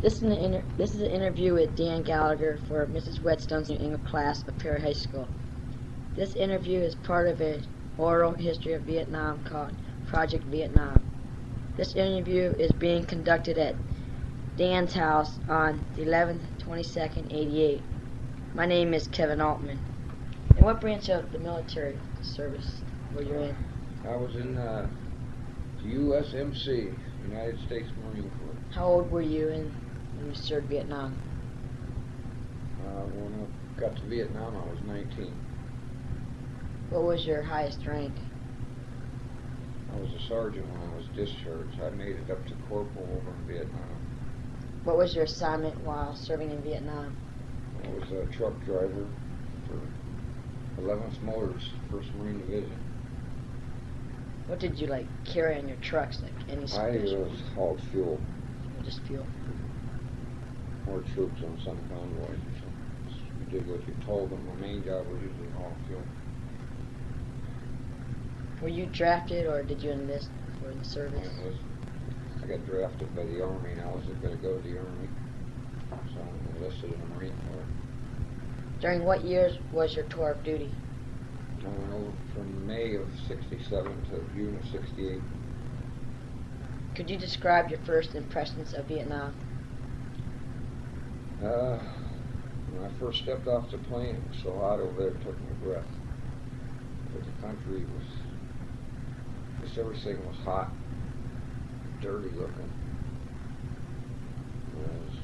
This is an interview with Dan Gallagher for Mrs. Whetstone's New England class of Perry High School. This interview is part of an oral history of Vietnam called Project Vietnam. This interview is being conducted at Dan's house on the 11th, 22nd, 88. My name is Kevin Altman. And what branch of the military service were you in? I was in the USMC, United States Marine Corps. How old were you when you served Vietnam? When I got to Vietnam, I was 19. What was your highest rank? I was a sergeant when I was discharged. I made it up to corporal over in Vietnam. What was your assignment while serving in Vietnam? I was a truck driver for 11th Motors, 1st Marine Division. What did you carry on your trucks? Any I special? hauled fuel. Just fuel. More troops on some convoys or something. We did what you told them. My main job was usually haul fuel. Were you drafted or did you enlist for the service? I got drafted by the Army and I was going to go to the Army. So I enlisted in the Marine Corps. During what years was your tour of duty? I went over from May of 67 to June of 68. Could you describe your first impressions of Vietnam? When I first stepped off the plane, it was so hot over there it took my breath. But the country was, just everything was hot, dirty looking. There was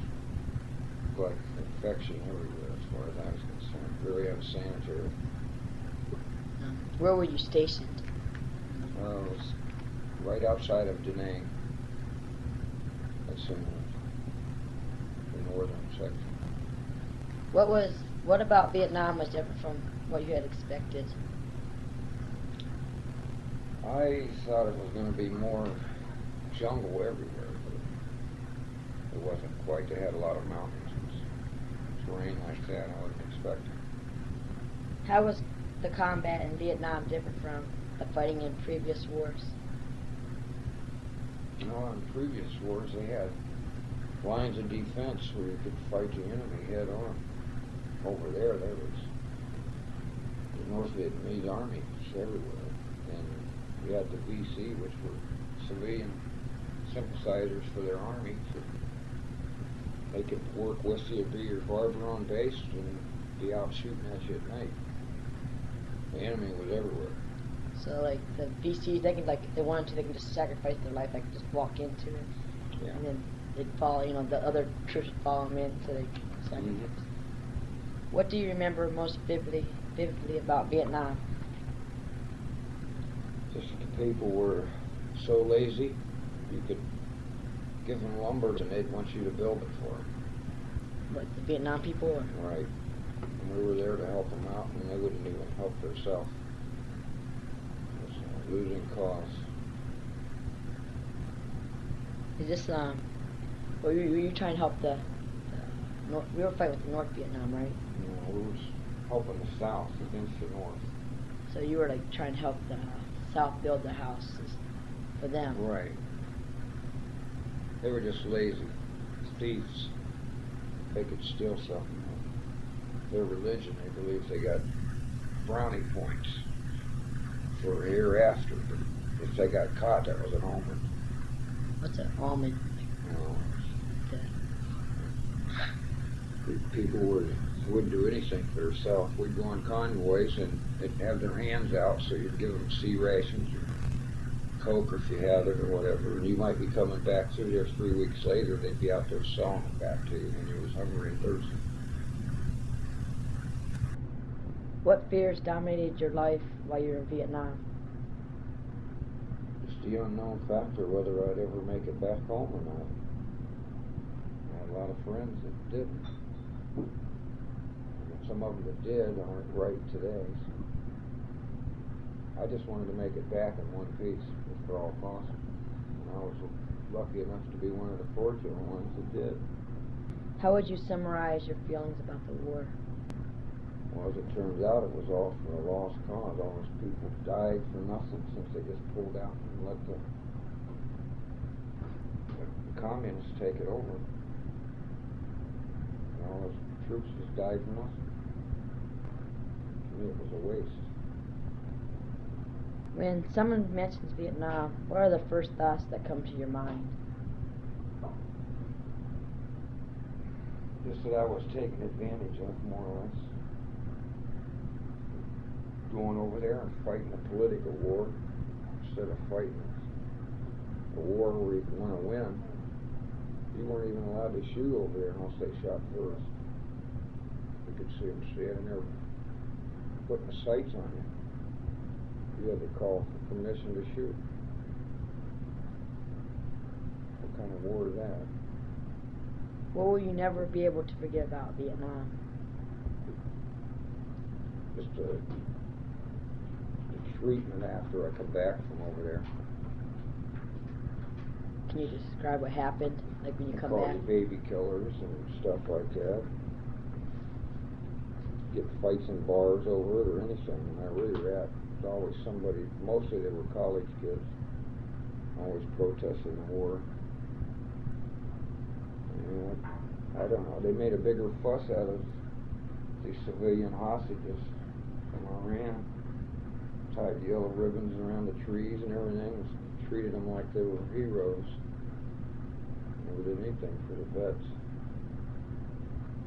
like infection everywhere as far as I was concerned. Very unsanitary. Where were you stationed? It was right outside of Da Nang. That's in the northern section. What about Vietnam was different from what you had expected? I thought it was going to be more jungle everywhere, but it wasn't quite. They had a lot of mountains and terrain like that I wasn't expecting. How was the combat in Vietnam different from the fighting in previous wars? You know, in previous wars they had lines of defense where you could fight the enemy head on. Over there was the North Vietnamese Army everywhere, and you had the VC, which were civilian sympathizers for their army. So they could work with you, be your barber on base, and be out shooting at you at night. The enemy was everywhere. So the VCs, they could if they wanted to, they could just sacrifice their life. They could just walk into it, Yeah. and then they'd follow. The other troops would follow them in, so they sacrifice. Mm-hmm. What do you remember most vividly about Vietnam? Just that the people were so lazy, you could give them lumber and they'd want you to build it for them. What, the Vietnam people? Or? Right. And we were there to help them out, and they wouldn't even help themselves. It was a losing cause. Is this were you trying to help the North? We were fighting with the North Vietnam, right? You know, we was helping the South against the North. So you were trying to help the South build the houses for them. Right. They were just lazy thieves. They could steal something. Their religion, they believed they got brownie points for hereafter. But if they got caught, that was an omen. What's an almond? People wouldn't do anything for themselves. We'd go on convoys and they'd have their hands out, so you'd give them C rations or Coke if you had it or whatever. And you might be coming back through there 3 weeks later. They'd be out there selling it back to you when you was hungry and thirsty. What fears dominated your life while you were in Vietnam? Just the unknown factor whether I'd ever make it back home or not. I had a lot of friends that didn't. And some of them that did aren't right today. So I just wanted to make it back in one piece if at all possible. And I was lucky enough to be one of the fortunate ones that did. How would you summarize your feelings about the war? Well, as it turns out, it was all for a lost cause. All those people died for nothing since they just pulled out and let the communists take it over. troops just died for nothing. To me, it was a waste. When someone mentions Vietnam, what are the first thoughts that come to your mind? Just that I was taken advantage of, more or less. Going over there and fighting a political war instead of fighting a war where you want to win. You weren't even allowed to shoot over there unless they shot first. You could see them standing there putting the sights on you. You had to call for permission to shoot. What kind of war is that? What will you never be able to forget about Vietnam? Just the treatment after I come back from over there. Can you describe what happened, like when you come Call back? you baby killers and stuff like that. Get fights in bars over it or anything. No matter where you're at, there's always somebody. Mostly they were college kids, always protesting the war. And I don't know. They made a bigger fuss out of these civilian hostages from Iran. Tied yellow ribbons around the trees and everything. Treated them like they were heroes. Never did anything for the vets.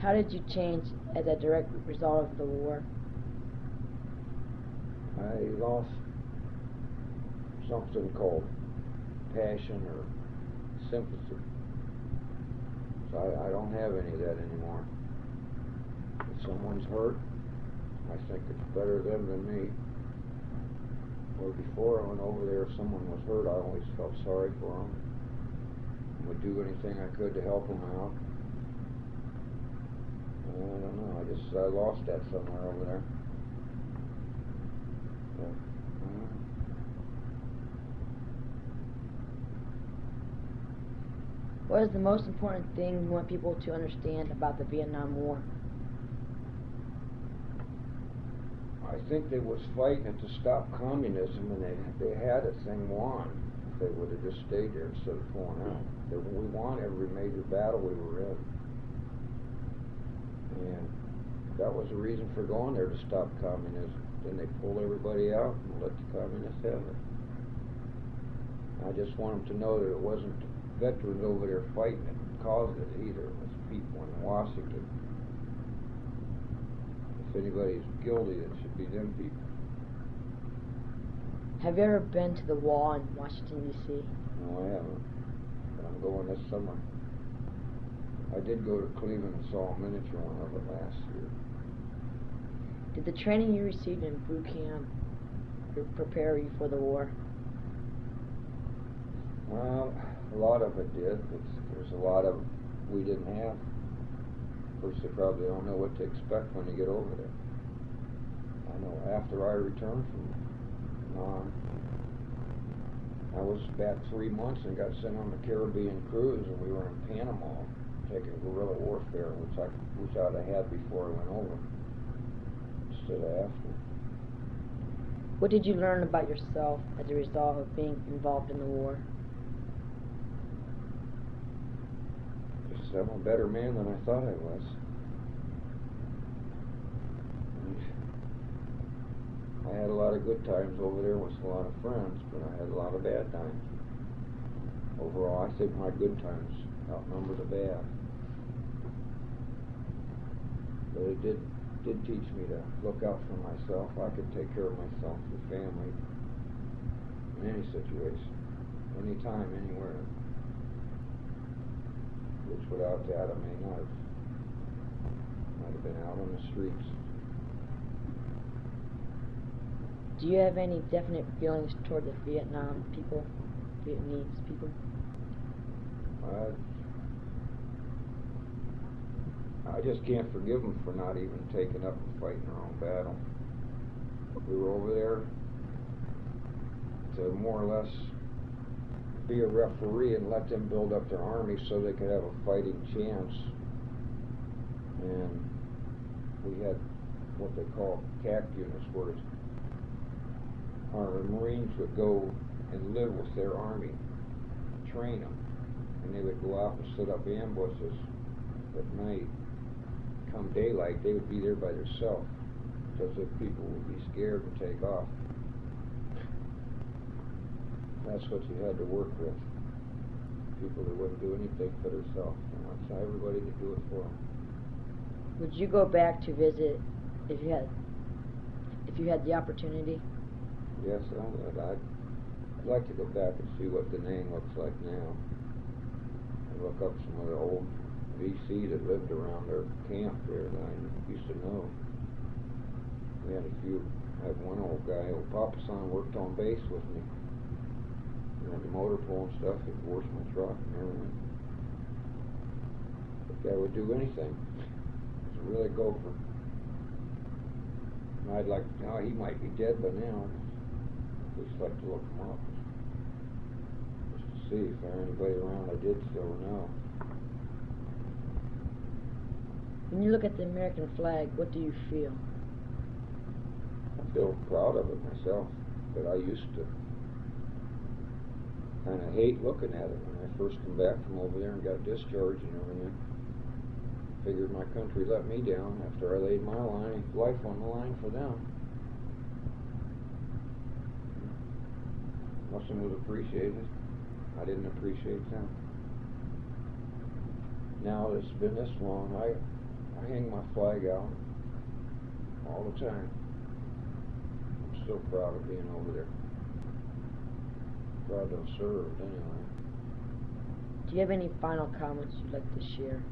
How did you change as a direct result of the war? I lost something called passion or sympathy. So I don't have any of that anymore. If someone's hurt, I think it's better them than me. Or before I went over there, if someone was hurt, I always felt sorry for them. Would do anything I could to help them out. I don't know. I lost that somewhere over there. But, What is the most important thing you want people to understand about the Vietnam War? I think they was fighting to stop communism, and they had a thing won. If they would have just stayed there instead of pulling out. We won every major battle we were in. And that was the reason for going there, to stop communism. Then they pulled everybody out and let the communists have it. I just want them to know that it wasn't veterans over there fighting that caused it either. It was people in Washington. If anybody's guilty, it should be them people. Have you ever been to the wall in Washington, D.C.? No, I haven't. But I'm going this summer. I did go to Cleveland and saw a miniature one of it last year. Did the training you received in boot camp prepare you for the war? Well, a lot of it did. There's a lot of we didn't have. First, they probably don't know what to expect when you get over there. I know after I returned from I was back 3 months and got sent on the Caribbean cruise, and we were in Panama taking guerrilla warfare, which I wish I'd have had before I went over, instead of after. What did you learn about yourself as a result of being involved in the war? Just I'm a better man than I thought I was. I had a lot of good times over there with a lot of friends, but I had a lot of bad times. Overall, I think my good times outnumber the bad. But it did teach me to look out for myself. I could take care of myself, the family, in any situation, anytime, anywhere. Which without that, I may not have. Might have been out on the streets. Do you have any definite feelings toward the Vietnamese people? I just can't forgive them for not even taking up and fighting their own battle. We were over there to more or less be a referee and let them build up their army so they could have a fighting chance. And we had what they call CAC units, where our Marines would go and live with their army, train them, and they would go out and set up ambushes at night, come daylight, they would be there by themselves, because the people would be scared and take off. That's what you had to work with. People that wouldn't do anything for themselves. And that's how everybody to do it for them. Would you go back to visit if you had the opportunity? Yes, I would. I'd like to go back and see what the name looks like now. And look up some of the old VC that lived around their camp there that I used to know. We had I had one old guy, old Papa-san, worked on base with me. You know, the motor pool and stuff, he'd wash my truck and everything. That guy would do anything. He's a really gopher. And I'd like, now he might be dead by now. I'd just like to look him up. Just to see if there anybody around I did still know. When you look at the American flag, what do you feel? I feel proud of it myself, but I used to kind of hate looking at it when I first come back from over there and got discharged and everything. Figured my country let me down after I laid my life on the line for them. Nothing was appreciated. I didn't appreciate them. Now it's been this long, I hang my flag out all the time. I'm still proud of being over there. Proud to have served, anyway. Do you have any final comments you'd like to share?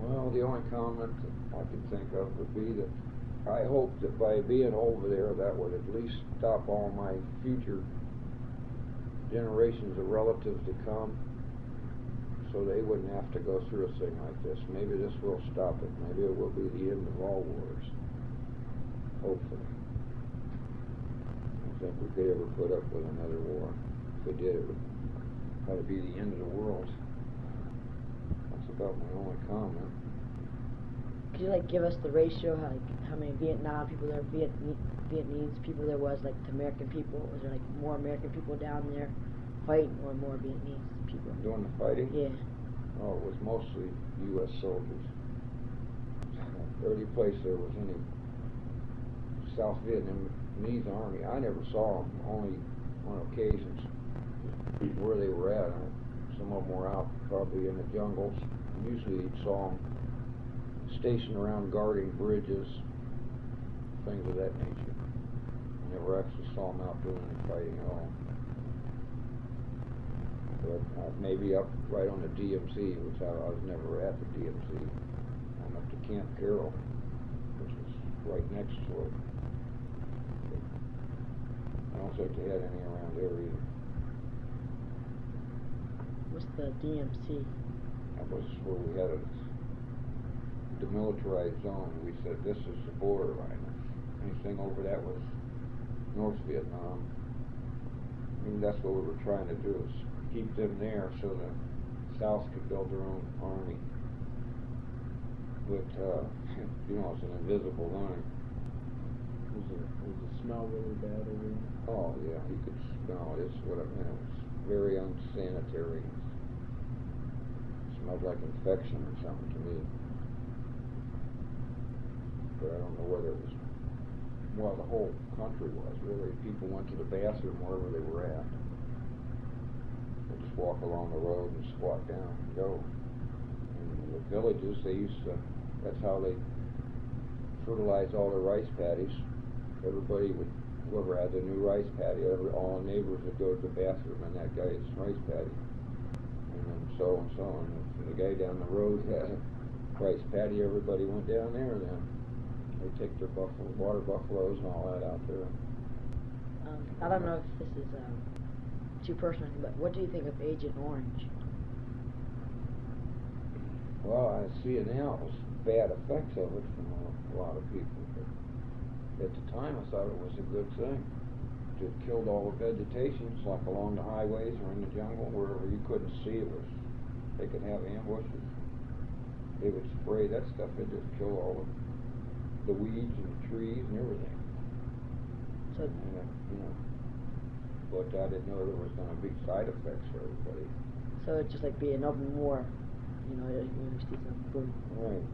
Well, the only comment that I could think of would be that I hope that by being over there, that would at least stop all my future generations of relatives to come, so they wouldn't have to go through a thing like this. Maybe this will stop it. Maybe it will be the end of all wars. Hopefully. I don't think we could ever put up with another war. If we did, it would probably be the end of the world. That's about my only comment. Could you give us the ratio, how many Vietnam people there, Vietnamese people there was, to American people? Was there more American people down there fighting, or more Vietnamese people? Doing the fighting? Yeah. Oh, it was mostly U.S. soldiers. The only place there was any South Vietnamese army, I never saw them, only on occasions where they were at. Some of them were out probably in the jungles. Usually you saw them stationed around guarding bridges, things of that nature. I never actually saw them out doing any fighting at all. But maybe up right on the DMZ, which I was never at the DMZ. I'm up to Camp Carroll, which is right next to it. But I don't think they had any around there either. What's the DMZ? That was where we had a demilitarized zone. We said this is the borderline. Anything over that was North Vietnam. Maybe that's what we were trying to do, is keep them there so the South could build their own army. But, it's an invisible line. Was the smell really bad over there? Oh, yeah, you could smell it. It's what it meant. It was very unsanitary. It smelled like infection or something to me. But I don't know whether it was, well, the whole country was, really. People went to the bathroom wherever they were at. They just walk along the road and squat down and go. And in the villages, they used to, that's how they fertilized all their rice paddies. Everybody would, whoever had the new rice paddy, all the neighbors would go to the bathroom in that guy's rice paddy. And then so and so. And if the guy down the road had a rice paddy, everybody went down there then. They take their water buffaloes and all that out there. I don't know if this is too personal, but what do you think of Agent Orange? Well, I see it now. It was bad effects of it from a lot of people. But at the time, I thought it was a good thing. It killed all the vegetation, like along the highways or in the jungle, wherever you couldn't see it was. They could have ambushes. They would spray that stuff. It just killed all the weeds and the trees and everything. So, but I didn't know there was going to be side effects for everybody. So it's just be an open war. you know, you see some Right.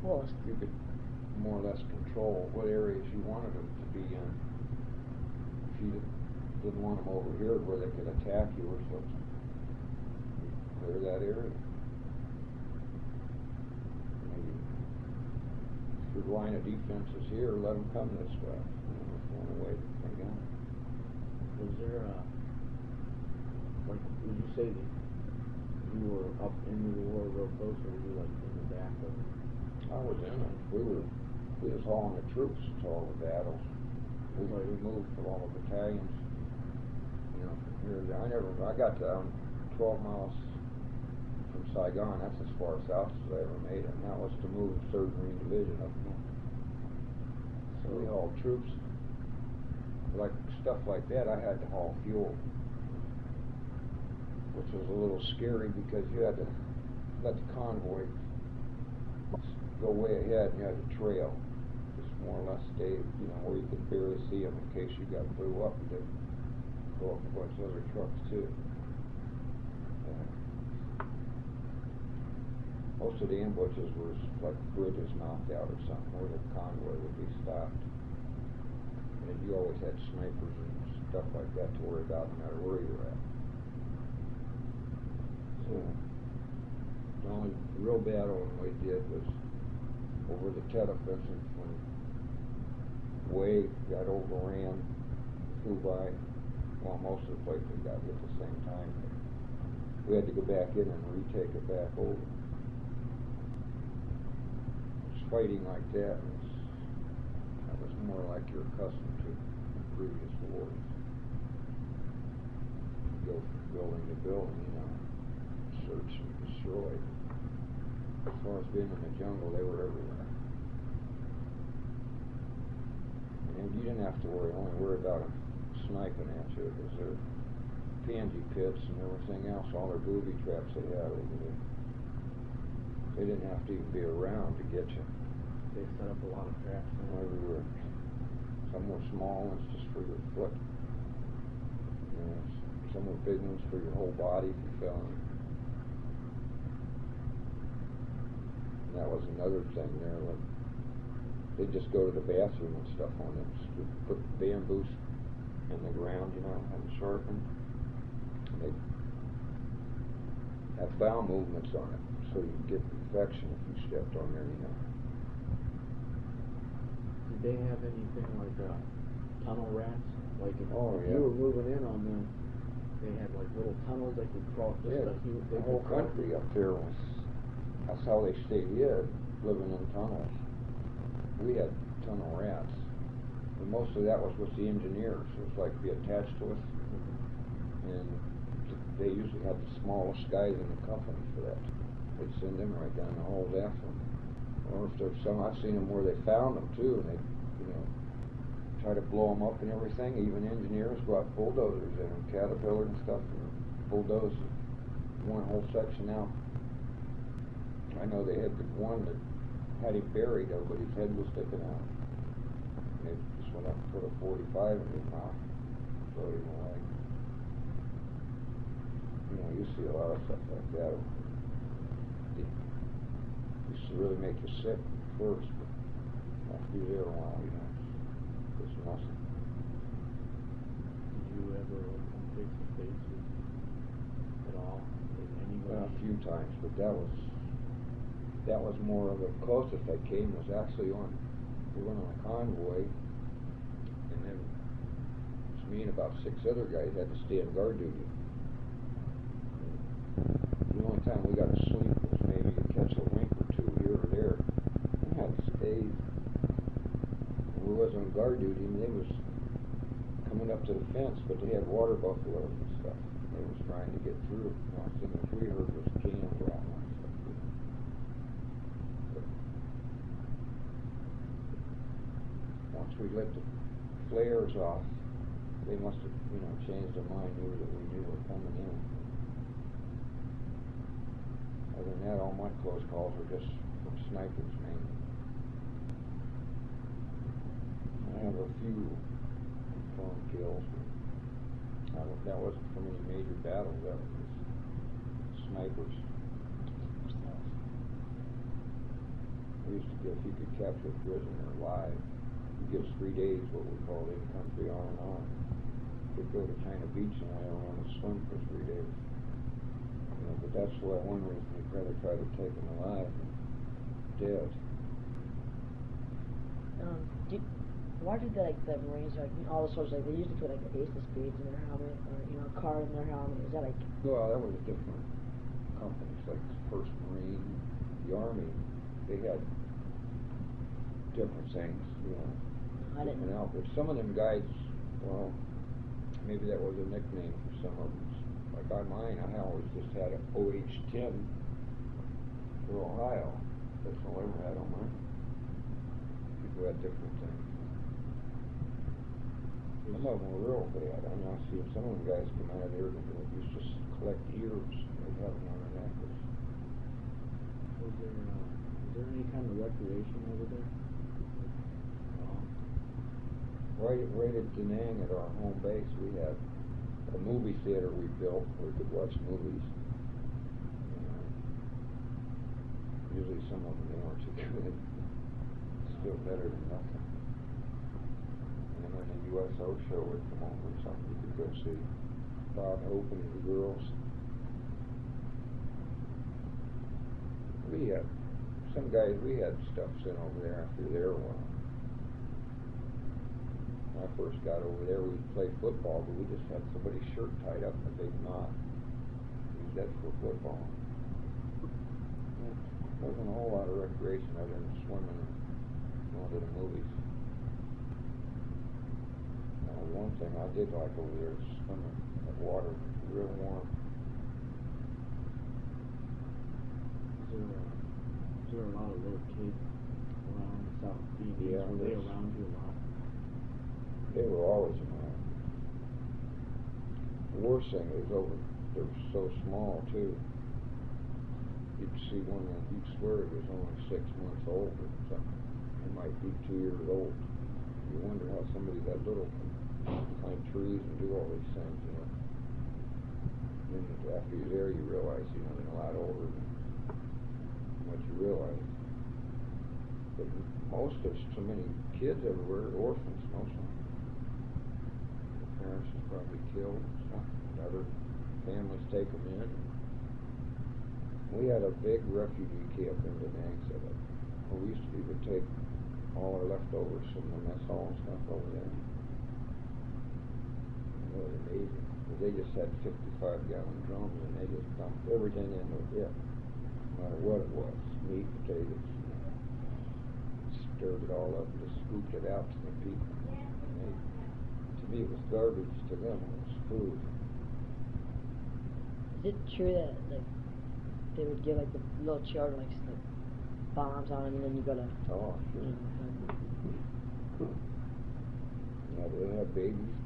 Well, You could more or less control what areas you wanted them to be in. If you didn't want them over here where they could attack you or something, clear that area. Maybe if your line of defense is here, let them come this way. That's the only way they go. Was there like, would you say that you were up into the war real close, or were you like in the back of it? I was in it. We was hauling the troops to all the battles. We moved from all the battalions. You know, from here to there. I got down 12 miles from Saigon. That's as far south as I ever made it. And that was to move the 3rd Marine Division up north. So we hauled troops. Like stuff like that, I had to haul fuel, which was a little scary because you had to let the convoy go way ahead and you had to trail. Just more or less stay, you know, where you could barely see them in case you got blew up. You didn't blow up a bunch of other trucks too. Most of the ambushes were like bridges knocked out or something where the convoy would be stopped. And you always had snipers and stuff like that to worry about no matter where you were at. So the only real battle we did was over the Tet Offensive when Way got overran, flew by. Well, most of the places got hit at the same time. But we had to go back in and retake it back over. Just fighting like that was more like you're accustomed to in previous wars. You go from building to building, you know, search and destroy. As far as being in the jungle, they were everywhere. And you didn't have to only worry about them sniping at you, because they're pansy pits and everything else, all their booby traps they had over there. They didn't have to even be around to get you. They set up a lot of traps everywhere. Some were small ones just for your foot. You know, some were big ones for your whole body if you fell in. And that was another thing there. Like, they'd just go to the bathroom and stuff on them. Just put bamboos in the ground, you know, and sharpen. And they'd have bowel movements on it, so you'd get infection if you stepped on there, you know. Did they have anything like tunnel rats? Like if yeah. you were moving in on them, they had like little tunnels they could crawl. The whole country up there was. That's how they stayed hid, living in tunnels. We had tunnel rats, but most of that was with the engineers. It was like be attached to us, and they usually had the smallest guys in the company for that. They'd send them right down the holes after them. Or if there's some, I've seen them where they found them too, and they, you know, try to blow them up and everything. Even engineers brought bulldozers in them, Caterpillar and stuff, and bulldoze one whole section out. I know they had the one that had him buried, but his head was sticking out. And they just went up and put a 45 in his mouth, throw him away. You know, you see a lot of stuff like that. It used to really make you sick at first, but after you're there a while, you know, it's nothing. Did you ever come face to face with at all with anybody? Well, a few times, but that was more of the closest I came was actually we went on a convoy, and then it was me and about 6 other guys had to stay on guard duty. The only time we got to sleep was maybe to catch a wink or two here or there. We had to stay. We was on guard duty, and they was coming up to the fence, but they had water buffaloes and stuff. They was trying to get through. The only thing that we heard was cannons rattling and stuff. But once we let the flares off, they must have, you know, changed their mind, knew that we knew were coming in. Other than that, all my close calls were just from snipers mainly. I have a few confirmed kills, but that wasn't from any major battles. That was just snipers. We used to get, if you could capture a prisoner alive, you get 3 days, what we called in-country R&R. They'd go to China Beach and lay around and swim for 3 days. You know, but that's why one reason we'd rather try to take them alive than dead. Why did the Marines, like, all the soldiers, like, they used to put, like, the ace of spades in their helmet, or, you know, a card in their helmet? Is that, like... Well, that was different companies, like First Marine, the Army, they had different things, you know, I didn't different know. outfits. Some of them guys, well, maybe that was a nickname for some of them. Like on mine, I always just had an OH-10 for Ohio. That's all I ever had on mine. People had different things. Some of them were real bad. I mean, I see some of them guys come out of there that used to collect ears. They'd have them on their necklace. Is there any kind of recreation over there? Right at Da Nang at our home base, we had a movie theater we built where we could watch movies. Usually some of them they weren't too good. Still better than nothing. And when the USO show would come over or something, you could go see Bob Hope and the girls. We had some guys, we had stuff sent over there after their while. When I first got over there, we'd play football, but we just had somebody's shirt tied up in a big knot. Used that for football. Wasn't a whole lot of recreation other than swimming and going to the movies. One thing I did like over there is swimming. That water was real warm. Is there a lot of little kids around South Beach? Yeah, Were they around you a lot? They were always around. The worst thing is they're so small too. You'd see one that you'd swear it was only 6 months old or something. It might be 2 years old. You wonder how somebody that little can climb trees and do all these things, you know. Then after you're there, you realize, you know, they're a lot older than what you realize. But most of so many kids everywhere are orphans, most of them. Their parents are probably killed and stuff. Other families take them in. We had a big refugee camp in Da Nang set up. Well, we used to even take all our leftovers from the mess hall and stuff over there. It was amazing. They just had 55-gallon drums and they just dumped everything in with it. No matter what it was. Meat, potatoes. Stirred it all up and just scooped it out to the people. And to me it was garbage. To them it was food. Is it true that, like, they would give, like, the little children, like bombs on them, and then you go to... Oh, sure. Yeah, they had babies,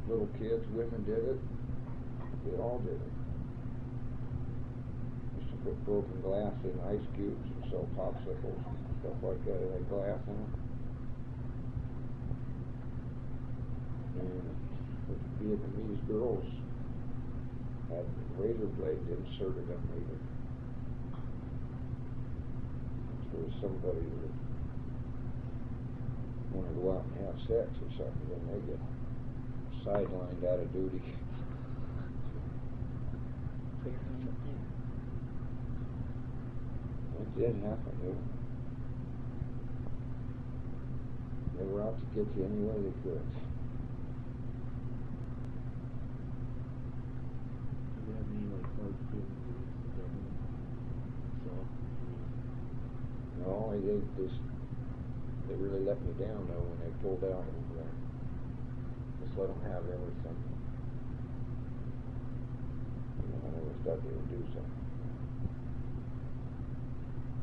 little kids, women did it. They all did it. Used to put broken glass in ice cubes and sell popsicles and stuff like that. They had glass in them. And the Vietnamese girls had razor blades inserted underneath. There was somebody that wanted to go out and have sex or something, then they get sidelined out of duty. Put your hand up there. It did happen, yeah. They were out to get you any way they could. Do you have any like hard feelings against the government itself? No, they really let me down though when they pulled out over there. Just let them have everything. You know, I never thought they would do something.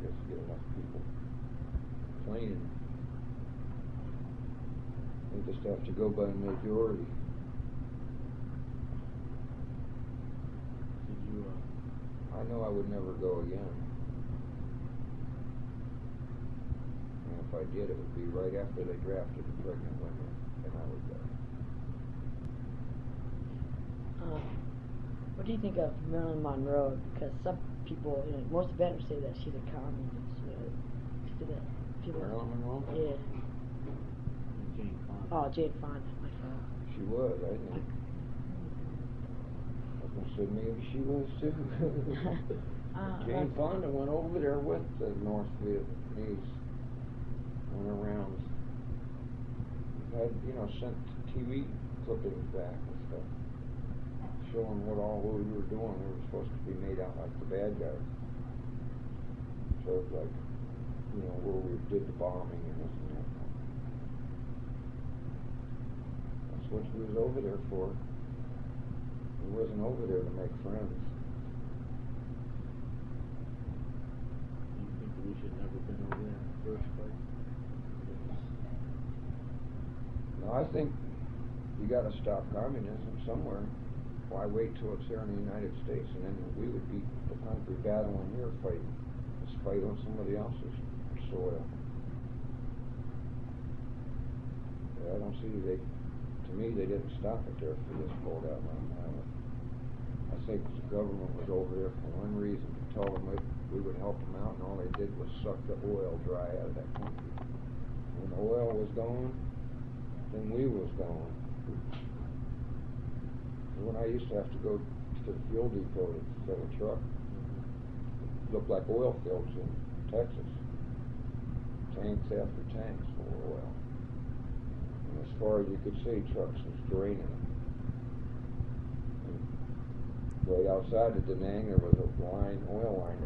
Just to get enough people complaining. They just have to go by the majority. Did you, I know I would never go again. And if I did, it would be right after they drafted the pregnant women, and I would go. What What do you think of Marilyn Monroe? Because some people, you know, most veterans say that she's a communist. You know, Marilyn Monroe? Yeah. Jane Fonda. Oh, Jane Fonda. My fault. She was, I think. I said maybe she was too. Jane Fonda went over there with the North Vietnamese. Went around. Had, you know, sent TV clippings back and stuff, showing what all we were doing. We were supposed to be made out like the bad guys. So it's like, you know, where we did the bombing and this and that. That's what she was over there for. He wasn't over there to make friends. Do you think that we should never been over there in the first place? No, I think you got to stop communism somewhere. Why wait till it's here in the United States, and then we would be the country battling here, fighting. Let's fight on somebody else's soil. Yeah, I don't see to me they didn't stop it there for this vote out on Island. I think the government was over there for one reason, to tell them we would help them out, and all they did was suck the oil dry out of that country. When the oil was gone, then we was gone. When I used to have to go to the fuel depot to fill a truck, it looked like oil fields in Texas. Tanks after tanks full of oil. And as far as you could see, trucks was draining them. And right outside of Da Nang, there was a oil line.